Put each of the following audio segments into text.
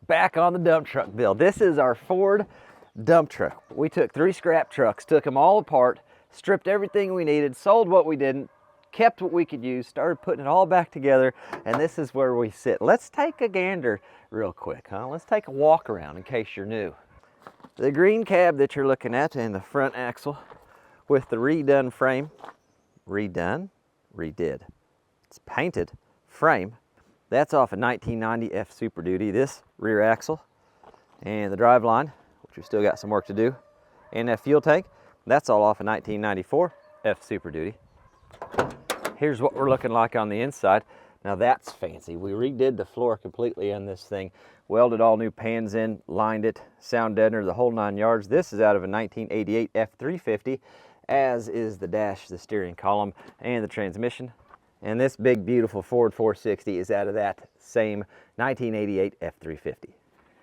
back on the dump truck build. This is our Ford dump truck. We took 3 scrap trucks, took them all apart, stripped everything we needed, sold what we didn't, kept what we could use, started putting it all back together, and this is where we sit. Let's take a gander real quick, huh? Let's take a walk around in case you're new. The green cab that you're looking at and the front axle with the redone frame, redid. It's painted frame. That's off a 1990 F Super Duty. This rear axle and the drive line, which we've still got some work to do, and that fuel tank, that's all off a 1994 F Super Duty. Here's what we're looking like on the inside. Now that's fancy. We redid the floor completely on this thing, welded all new pans in, lined it, sound deadener, the whole 9 yards. This is out of a 1988 F350, as is the dash, the steering column, and the transmission. And this big, beautiful Ford 460 is out of that same 1988 F350.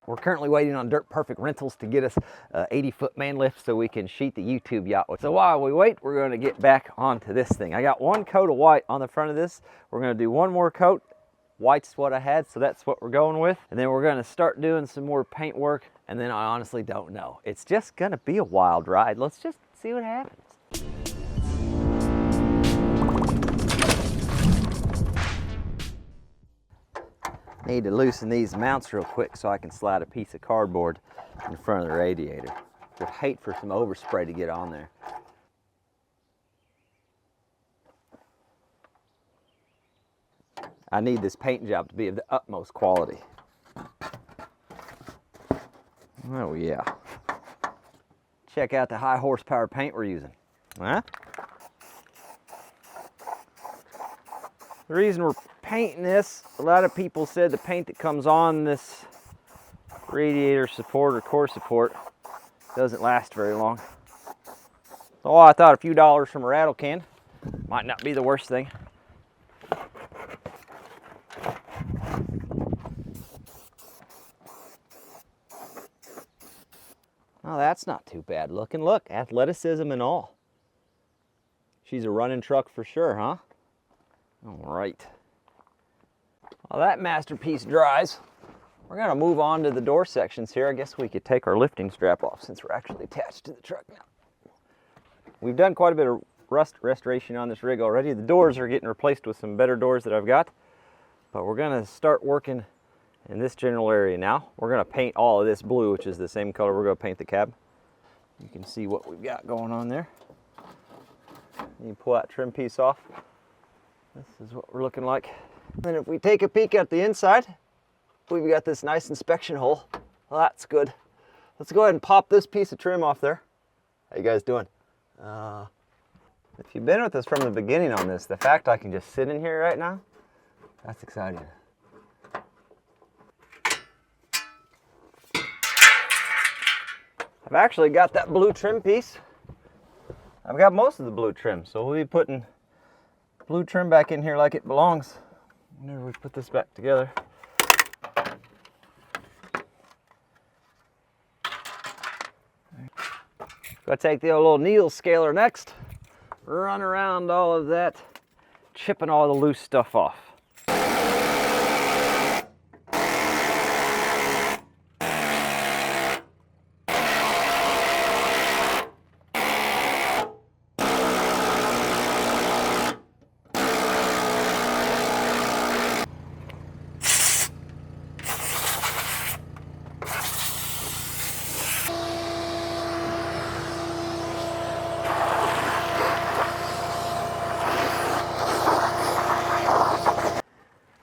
We're currently waiting on Dirt Perfect Rentals to get us an 80-foot man lift so we can sheet the YouTube yacht with. So while we wait, we're going to get back onto this thing. I got 1 coat of white on the front of this. We're going to do 1 more coat. White's what I had, so that's what we're going with. And then we're going to start doing some more paint work, and then I honestly don't know. It's just going to be a wild ride. Let's just see what happens. Need to loosen these mounts real quick so I can slide a piece of cardboard in front of the radiator. Would hate for some overspray to get on there. I need this paint job to be of the utmost quality. Oh yeah. Check out the high horsepower paint we're using. Huh? The reason we're painting this, a lot of people said the paint that comes on this radiator support or core support doesn't last very long. So I thought a few dollars from a rattle can might not be the worst thing. Oh, that's not too bad looking. Look, athleticism and all. She's a running truck for sure, huh? All right. While that masterpiece dries, we're going to move on to the door sections here. I guess we could take our lifting strap off since we're actually attached to the truck now. We've done quite a bit of rust restoration on this rig already. The doors are getting replaced with some better doors that I've got, but we're going to start working in this general area now. We're going to paint all of this blue, which is the same color we're going to paint the cab. You can see what we've got going on there. You pull that trim piece off. This is what we're looking like. And if we take a peek at the inside, we've got this nice inspection hole. Well, that's good. Let's go ahead and pop this piece of trim off there. How you guys doing? If you've been with us from the beginning on this, the fact I can just sit in here right now, that's exciting. I've actually got that blue trim piece. I've got most of the blue trim, so we'll be putting blue trim back in here like it belongs whenever we put this back together. Gonna take the old little needle scaler next, run around all of that, chipping all the loose stuff off.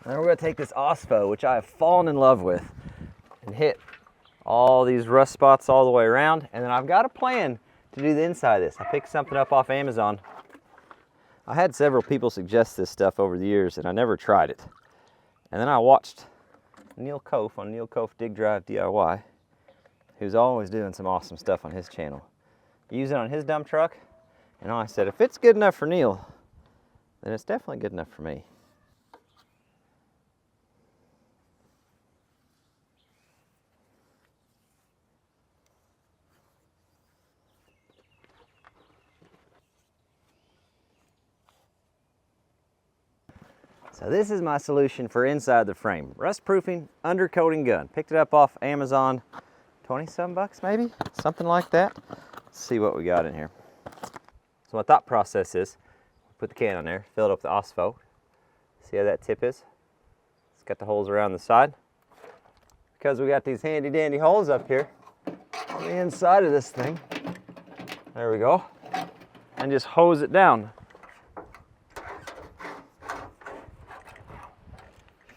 Then we're going to take this OSPO, which I have fallen in love with, and hit all these rust spots all the way around. And then I've got a plan to do the inside of this. I picked something up off Amazon. I had several people suggest this stuff over the years, and I never tried it. And then I watched Neil Kof on Neil Kof Dig Drive DIY, who's always doing some awesome stuff on his channel. Use it on his dump truck, and I said, if it's good enough for Neil, then it's definitely good enough for me. So this is my solution for inside the frame. Rust proofing, undercoating gun. Picked it up off Amazon, 20-some bucks maybe? Something like that. Let's see what we got in here. So my thought process is, put the can on there, fill it up with Ospo. See how that tip is? It's got the holes around the side. Because we got these handy dandy holes up here on the inside of this thing. There we go. And just hose it down.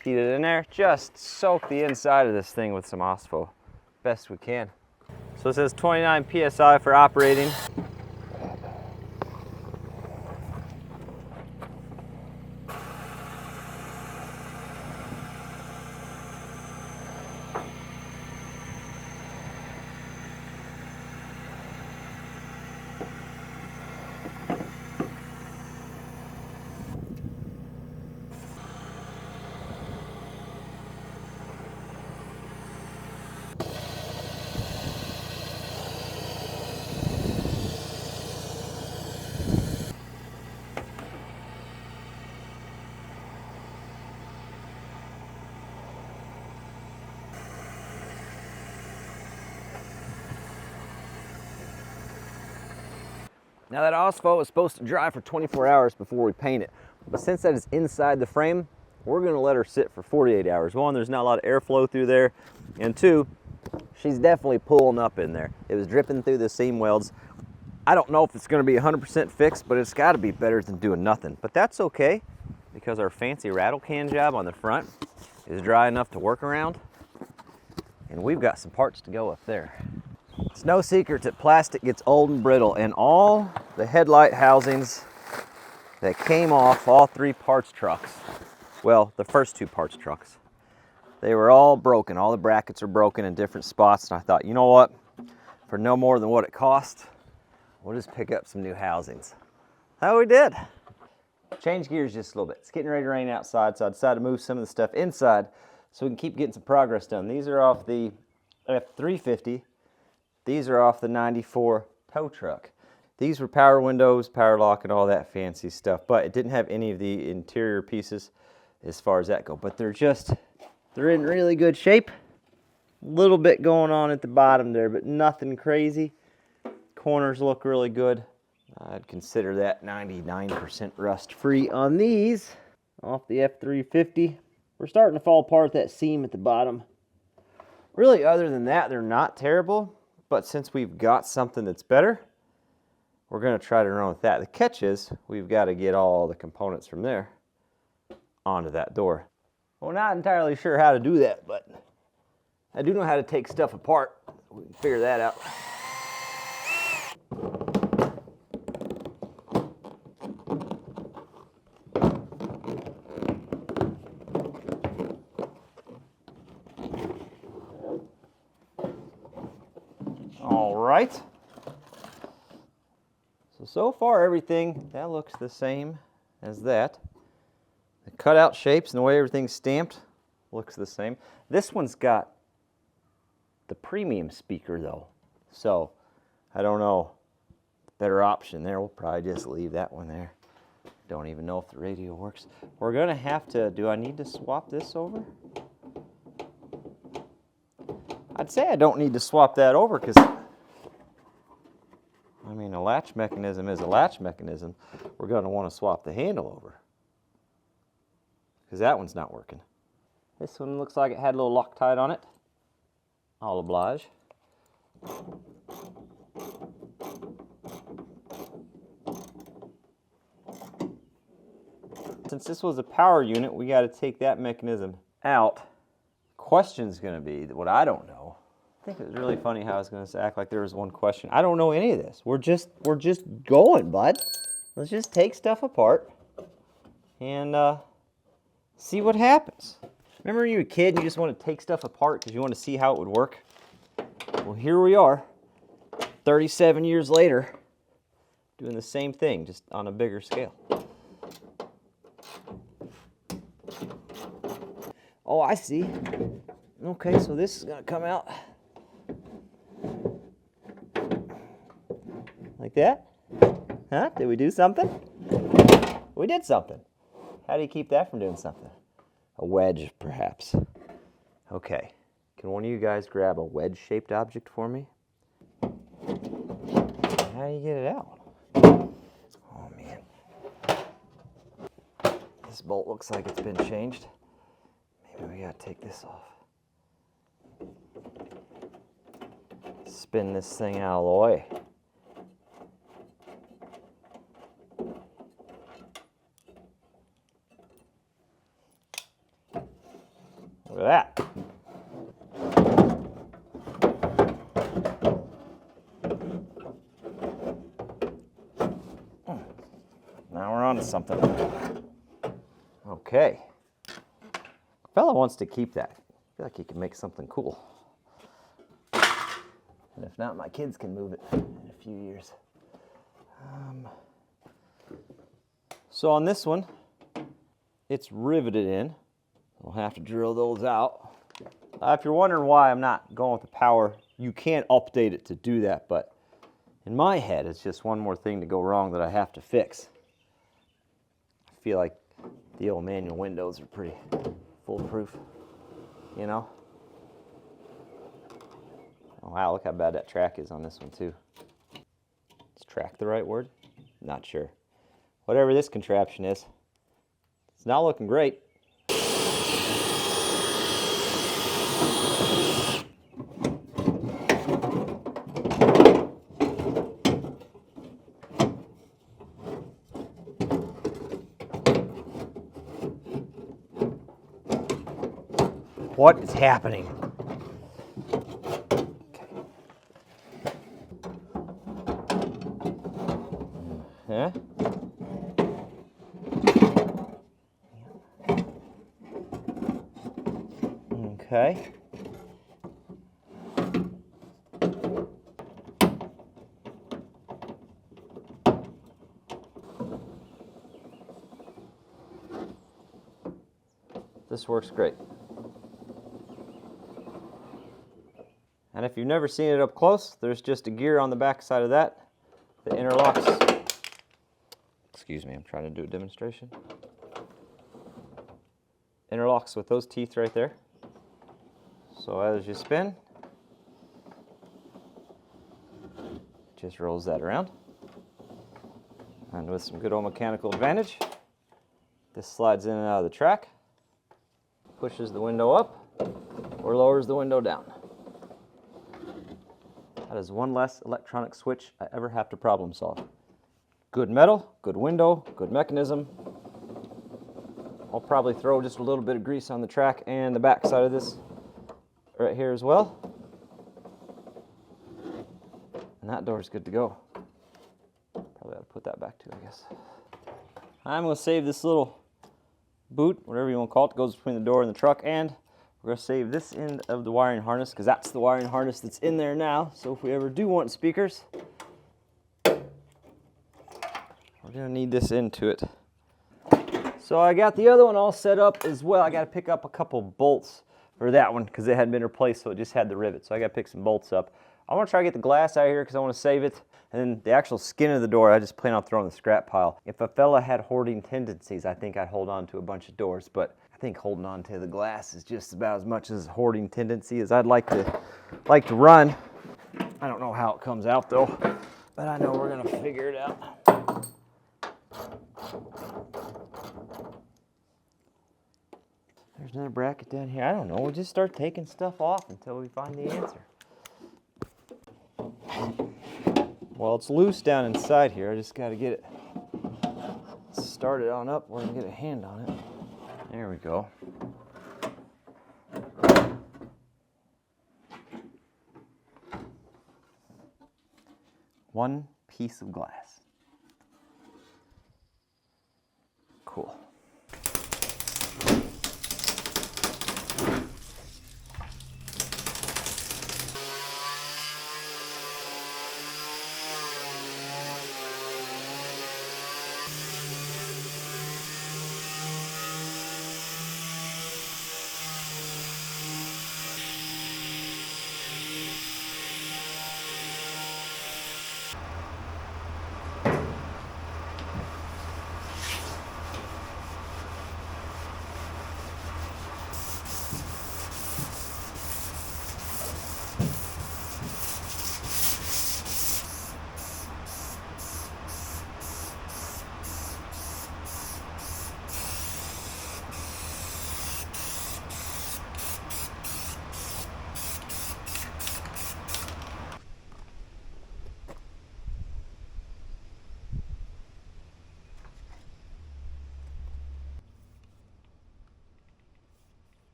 Feed it in there, just soak the inside of this thing with some Ospo, best we can. So it says 29 PSI for operating. Now that Ospo is supposed to dry for 24 hours before we paint it, but since that is inside the frame, we're gonna let her sit for 48 hours. One, there's not a lot of airflow through there, and two, she's definitely pulling up in there. It was dripping through the seam welds. I don't know if it's gonna be 100% fixed, but it's gotta be better than doing nothing. But that's okay, because our fancy rattle can job on the front is dry enough to work around, and we've got some parts to go up there. It's no secret that plastic gets old and brittle, and all the headlight housings that came off all three parts trucks, well, the first two parts trucks, they were all broken. All the brackets are broken in different spots, and I thought, you know what? For no more than what it cost, we'll just pick up some new housings. How we did. Change gears just a little bit. It's getting ready to rain outside, so I decided to move some of the stuff inside so we can keep getting some progress done. These are off the F350. These are off the 94 tow truck. These were power windows, power lock, and all that fancy stuff, but it didn't have any of the interior pieces as far as that go. But they're in really good shape. A little bit going on at the bottom there, but nothing crazy. Corners look really good. I'd consider that 99% rust free on these. Off the F350. We're starting to fall apart that seam at the bottom. Really, other than that, they're not terrible. But since we've got something that's better, we're going to try to run with that. The catch is we've got to get all the components from there onto that door. Well, we're not entirely sure how to do that, but I do know how to take stuff apart. We can figure that out. All right. So far everything, that looks the same as that. The cutout shapes and the way everything's stamped looks the same. This one's got the premium speaker though. So, I don't know, better option there. We'll probably just leave that one there. Don't even know if the radio works. We're gonna have to, do I need to swap this over? I'd say I don't need to swap that over because, I mean, a latch mechanism is a latch mechanism. We're gonna wanna swap the handle over because that one's not working. This one looks like it had a little Loctite on it. I'll oblige. Since this was a power unit, we got to take that mechanism out. Question's going to be what I don't know. I think it was really funny how I was going to act like there was one question. I don't know any of this. We're just going, bud. Let's just take stuff apart and see what happens. Remember when you were a kid and you just want to take stuff apart because you want to see how it would work? Well, here we are, 37 years later, doing the same thing, just on a bigger scale. Oh, I see. Okay, so this is going to come out like that. Huh? Did we do something? We did something. How do you keep that from doing something? A wedge, perhaps. Okay. Can one of you guys grab a wedge-shaped object for me? How do you get it out? Oh, man. This bolt looks like it's been changed. Maybe we gotta take this off. Spin this thing out of the way. Look at that. Now we're on to something. Okay. Fella wants to keep that. I feel like he can make something cool. And if not, my kids can move it in a few years. So on this one, it's riveted in. We'll have to drill those out. If you're wondering why I'm not going with the power, you can't update it to do that, but in my head, it's just one more thing to go wrong that I have to fix. I feel like the old manual windows are pretty foolproof, you know? Oh, wow, look how bad that track is on this one too. Is track the right word? Not sure. Whatever this contraption is, it's not looking great. What is happening? Huh? Okay. This works great. And if you've never seen it up close, there's just a gear on the back side of that that interlocks. Excuse me, I'm trying to do a demonstration. Interlocks with those teeth right there. So as you spin, just rolls that around. And with some good old mechanical advantage, this slides in and out of the track, pushes the window up, or lowers the window down. That is one less electronic switch I ever have to problem solve. Good metal, good window, good mechanism. I'll probably throw just a little bit of grease on the track and the back side of this right here as well. And that door's good to go. Probably ought to put that back too, I guess. I'm going to save this little boot, whatever you want to call it, goes between the door and the truck, and we're going to save this end of the wiring harness because that's the wiring harness that's in there now. So if we ever do want speakers, we're going to need this into it. So I got the other one all set up as well. I got to pick up a couple bolts for that one because it hadn't been replaced, so it just had the rivet. So I got to pick some bolts up. I want to try to get the glass out of here because I want to save it. And then the actual skin of the door, I just plan on throwing in the scrap pile. If a fella had hoarding tendencies, I think I'd hold on to a bunch of doors, but I think holding on to the glass is just about as much as a hoarding tendency as I'd like to run. I don't know how it comes out though, but I know we're gonna figure it out. There's another bracket down here. I don't know, we'll just start taking stuff off until we find the answer. Well, it's loose down inside here. I just got to get it started on up where I can get a hand on it. There we go. One piece of glass. Cool.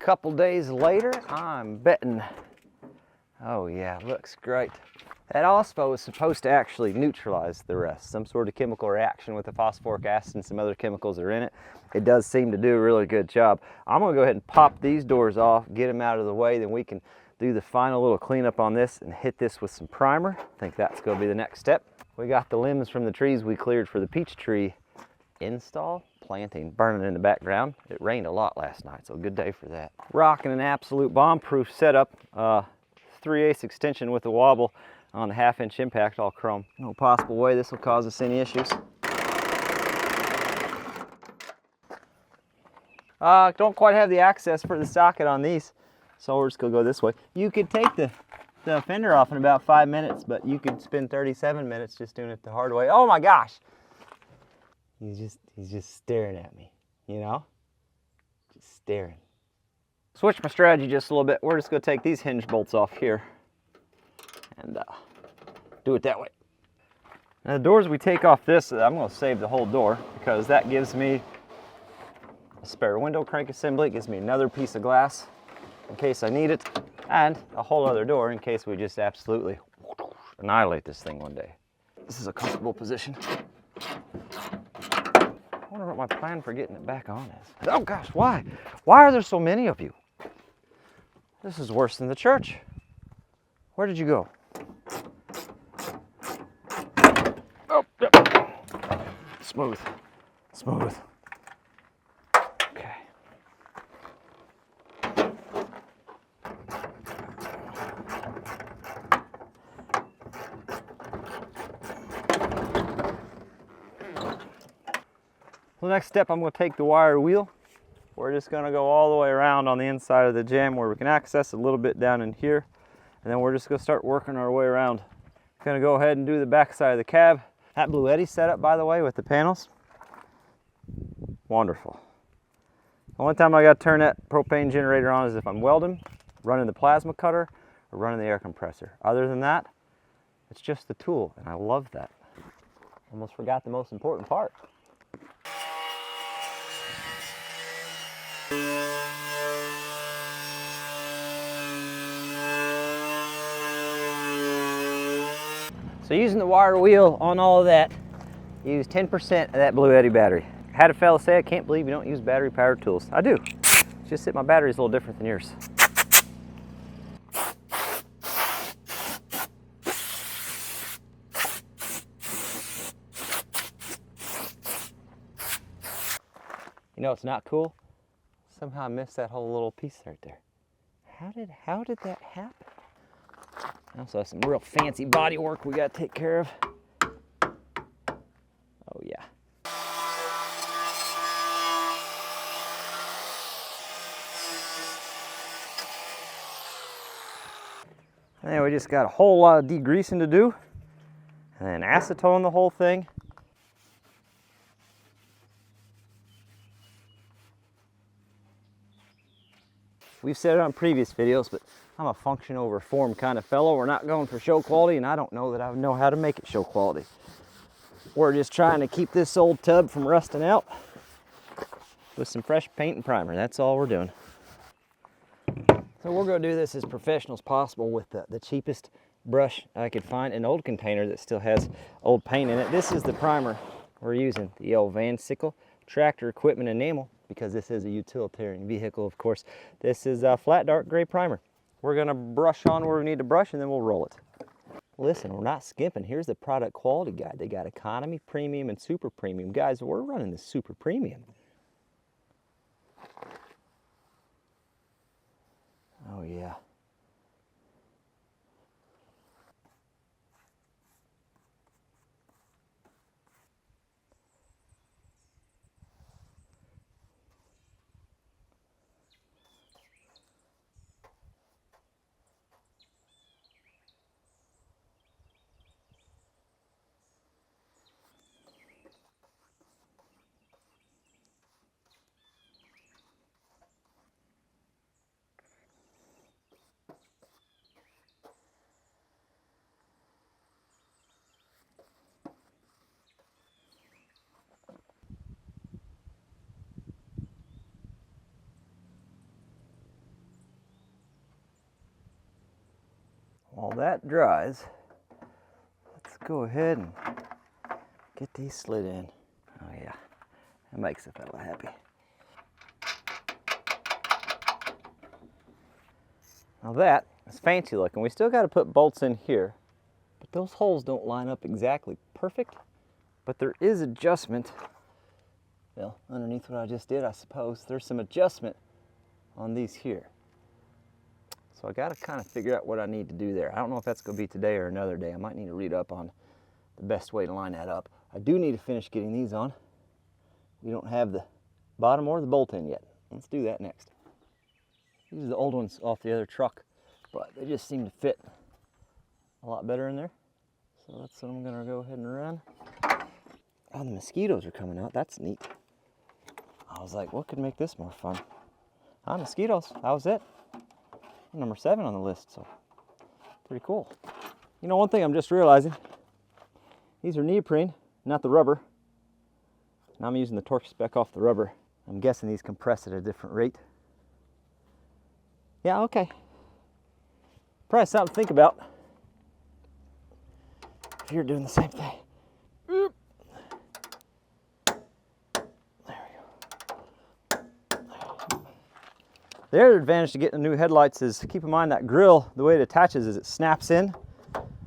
Couple days later, I'm betting, oh yeah, looks great. That OSPO is supposed to actually neutralize the rest, some sort of chemical reaction with the phosphoric acid and some other chemicals that are in it. It does seem to do a really good job. I'm gonna go ahead and pop these doors off, get them out of the way, then we can do the final little cleanup on this and hit this with some primer. I think that's gonna be the next step. We got the limbs from the trees we cleared for the peach tree install, planting, burning in the background. It rained a lot last night, so a good day for that. Rocking an absolute bomb-proof setup, 3/8 extension with a wobble on the 1/2-inch impact, all chrome. No possible way this will cause us any issues. Don't quite have the access for the socket on these, so we're just gonna go this way. You could take the fender off in about 5 minutes, but you could spend 37 minutes just doing it the hard way. Oh my gosh! He's just staring at me, you know? Just staring. Switch my strategy just a little bit. We're just gonna take these hinge bolts off here and do it that way. Now the doors we take off this, I'm gonna save the whole door because that gives me a spare window crank assembly. It gives me another piece of glass in case I need it, and a whole other door in case we just absolutely annihilate this thing one day. This is a comfortable position. I wonder what my plan for getting it back on is. Oh gosh, why? Why are there so many of you? This is worse than the church. Where did you go? Oh, smooth, smooth. Okay. The next step, I'm going to take the wire wheel. We're just going to go all the way around on the inside of the jam where we can access a little bit down in here. And then we're just going to start working our way around. Going to go ahead and do the back side of the cab. That Blue Eddy setup, by the way, with the panels. Wonderful. The only time I got to turn that propane generator on is if I'm welding, running the plasma cutter, or running the air compressor. Other than that, it's just the tool, and I love that. Almost forgot the most important part. So using the wire wheel on all of that, use 10% of that Blue Eddy battery. I had a fella say, I can't believe you don't use battery powered tools. I do. It's just that my battery's a little different than yours. You know, it's not cool. Somehow I missed that whole little piece right there. How did that happen? Also have some real fancy body work we got to take care of. Oh yeah. And then we just got a whole lot of degreasing to do, and then acetone the whole thing. We've said it on previous videos, but I'm a function over form kind of fellow. We're not going for show quality, and I don't know that I know how to make it show quality. We're just trying to keep this old tub from rusting out with some fresh paint and primer. That's all we're doing. So we're going to do this as professional as possible with the cheapest brush I could find, an old container that still has old paint in it. This is the primer we're using, the old Van Sickle Tractor Equipment Enamel, because this is a utilitarian vehicle, of course. This is a flat dark gray primer. We're going to brush on where we need to brush, and then we'll roll it. Listen, we're not skimping. Here's the product quality guide. They got economy, premium, and super premium. Guys, we're running the super premium. Oh yeah. While that dries, let's go ahead and get these slid in. Oh yeah, that makes a fella happy. Now that is fancy looking. We still got to put bolts in here, but those holes don't line up exactly perfect. But there is adjustment, well, underneath what I just did, I suppose. There's some adjustment on these here. So I got to kind of figure out what I need to do there. I don't know if that's going to be today or another day. I might need to read up on the best way to line that up. I do need to finish getting these on. We don't have the bottom or the bolt in yet. Let's do that next. These are the old ones off the other truck, but they just seem to fit a lot better in there. So that's what I'm gonna go ahead and run. Oh, the mosquitoes are coming out. That's neat. I was like, what could make this more fun? Ah, mosquitoes. That was it. Number 7 on the list, so pretty cool. You know, one thing I'm just realizing, these are neoprene, not the rubber. And I'm using the torque spec off the rubber. I'm guessing these compress at a different rate. Yeah, okay. Probably something to think about if you're doing the same thing. Oop. There we go. The other advantage to getting the new headlights is, keep in mind that grill, the way it attaches is it snaps in.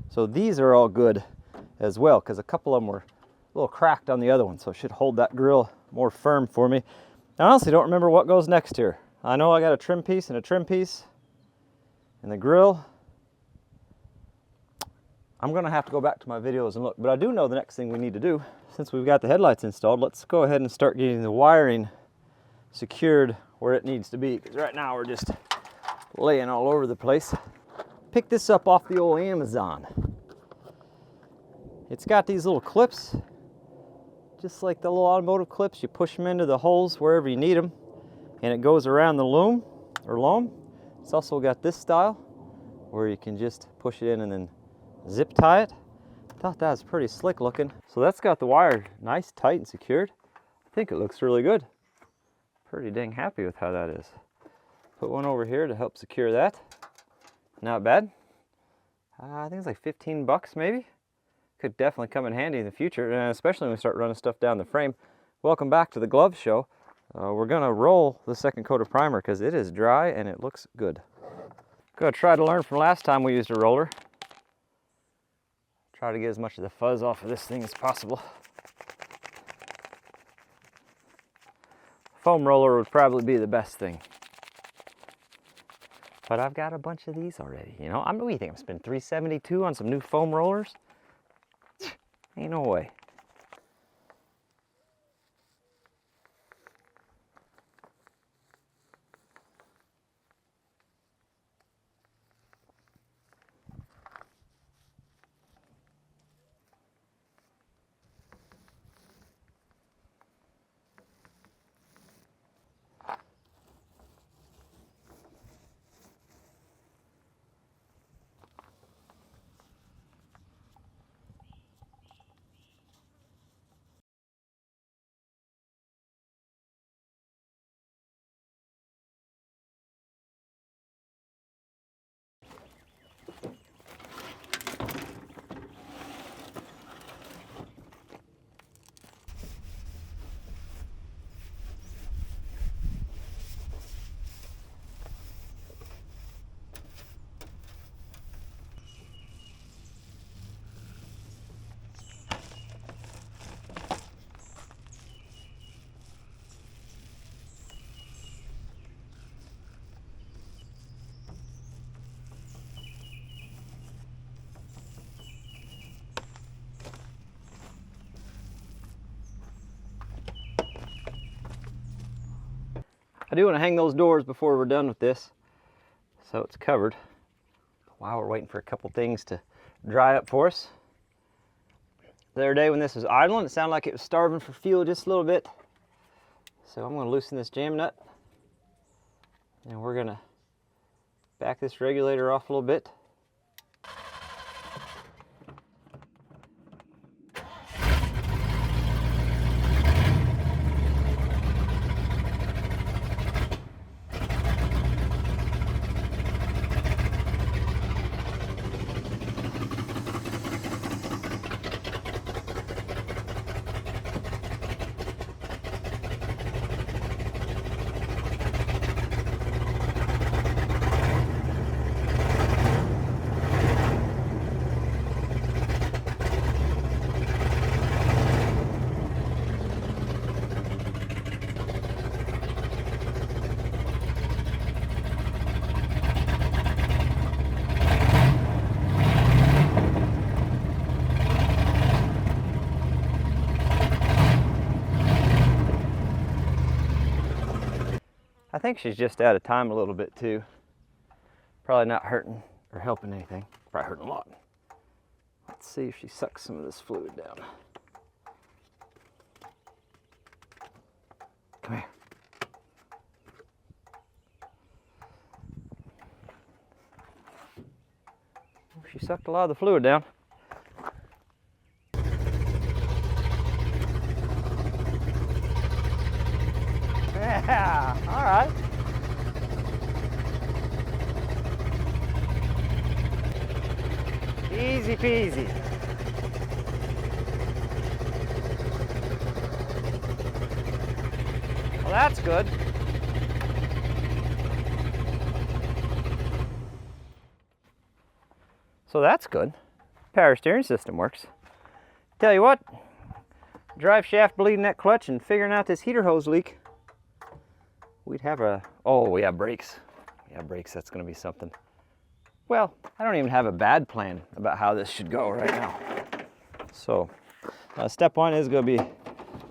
So these are all good as well, because a couple of them were a little cracked on the other one, so it should hold that grill more firm for me. I honestly don't remember what goes next here. I know I got a trim piece and a trim piece. And the grill, I'm gonna have to go back to my videos and look, but I do know the next thing we need to do, since we've got the headlights installed, let's go ahead and start getting the wiring secured where it needs to be, because right now we're just laying all over the place. Pick this up off the old Amazon. It's got these little clips, just like the little automotive clips. You push them into the holes wherever you need them, and it goes around the loom. It's also got this style where you can just push it in and then zip tie it. I thought that was pretty slick looking. So that's got the wire nice, tight, and secured. I think it looks really good. Pretty dang happy with how that is. Put one over here to help secure that. Not bad. I think it's like 15 bucks maybe. Could definitely come in handy in the future, and especially when we start running stuff down the frame. Welcome back to the glove show. We're gonna roll the second coat of primer because it is dry and it looks good. Gonna try to learn from last time we used a roller. Try to get as much of the fuzz off of this thing as possible. Foam roller would probably be the best thing. But I've got a bunch of these already, you know. What do you think, I'm spending $372 on some new foam rollers? Ain't no way. I do want to hang those doors before we're done with this, so it's covered. While we're waiting for a couple things to dry up for us. The other day when this was idling, it sounded like it was starving for fuel just a little bit. So I'm going to loosen this jam nut, and we're going to back this regulator off a little bit. I think she's just out of time a little bit too. Probably not hurting or helping anything. Probably hurting a lot. Let's see if she sucks some of this fluid down. Come here. She sucked a lot of the fluid down. Yeah, all right. Easy peasy. Well, that's good. So that's good. Power steering system works. Tell you what, drive shaft bleeding that clutch and figuring out this heater hose leak. We'd have a, oh, we have brakes. We have brakes, that's gonna be something. Well, I don't even have a bad plan about how this should go right now. So, step one is gonna be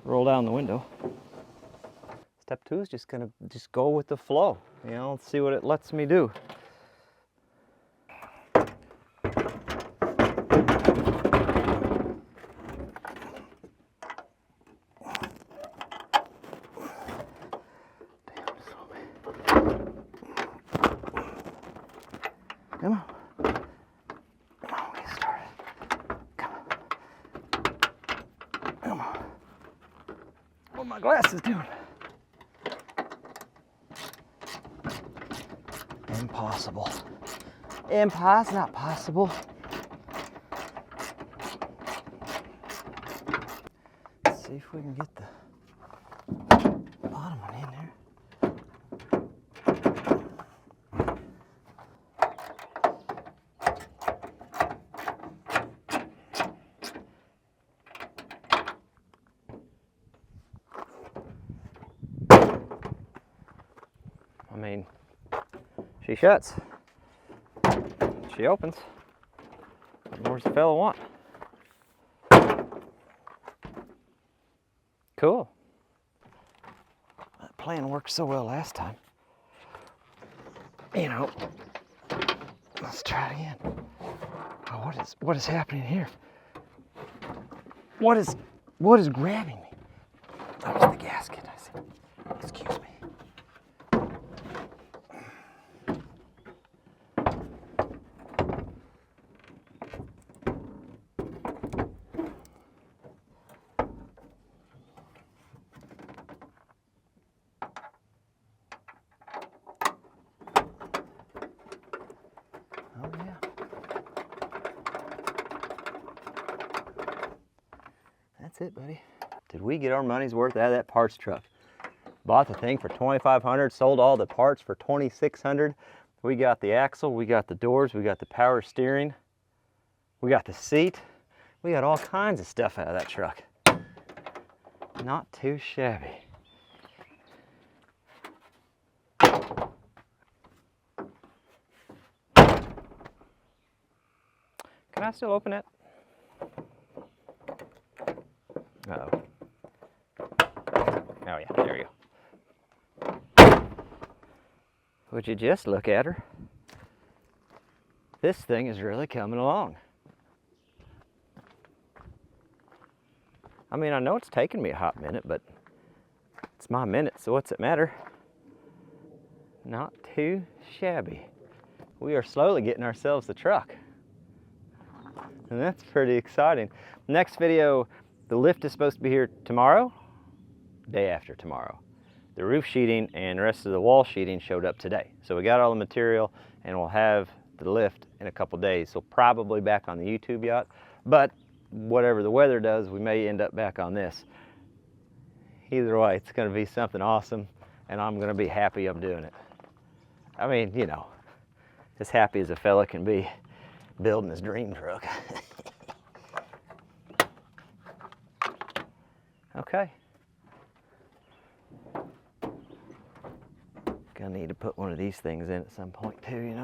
roll down the window. Step two is just gonna go with the flow. You know, see what it lets me do. Come on. Come on, get started. Come on. Come on. What my glasses doing? Impossible. Impossible, not possible. Let's see if we can get the bottom one in there. I mean, she shuts, she opens. What more does the fella want? Cool. That plan worked so well last time. You know, let's try it again. Oh, what is happening here? What is grabbing me? That was the gasket, I see. Excuse me. Oh yeah. That's it, buddy. Did we get our money's worth out of that parts truck? Bought the thing for $2,500, sold all the parts for $2,600. We got the axle, we got the doors, we got the power steering, we got the seat. We got all kinds of stuff out of that truck. Not too shabby. Can I still open it? Uh-oh. Oh yeah, there you go. Would you just look at her? This thing is really coming along. I mean, I know it's taken me a hot minute, but it's my minute, so what's it matter? Not too shabby. We are slowly getting ourselves the truck. And that's pretty exciting. Next video, the lift is supposed to be here tomorrow, day after tomorrow. The roof sheeting and the rest of the wall sheeting showed up today. So we got all the material and we'll have the lift in a couple days. So probably back on the YouTube yacht, but whatever the weather does, we may end up back on this. Either way, it's gonna be something awesome and I'm gonna be happy I'm doing it. I mean, you know, as happy as a fella can be building his dream truck. Okay. Gonna need to put one of these things in at some point too, you know.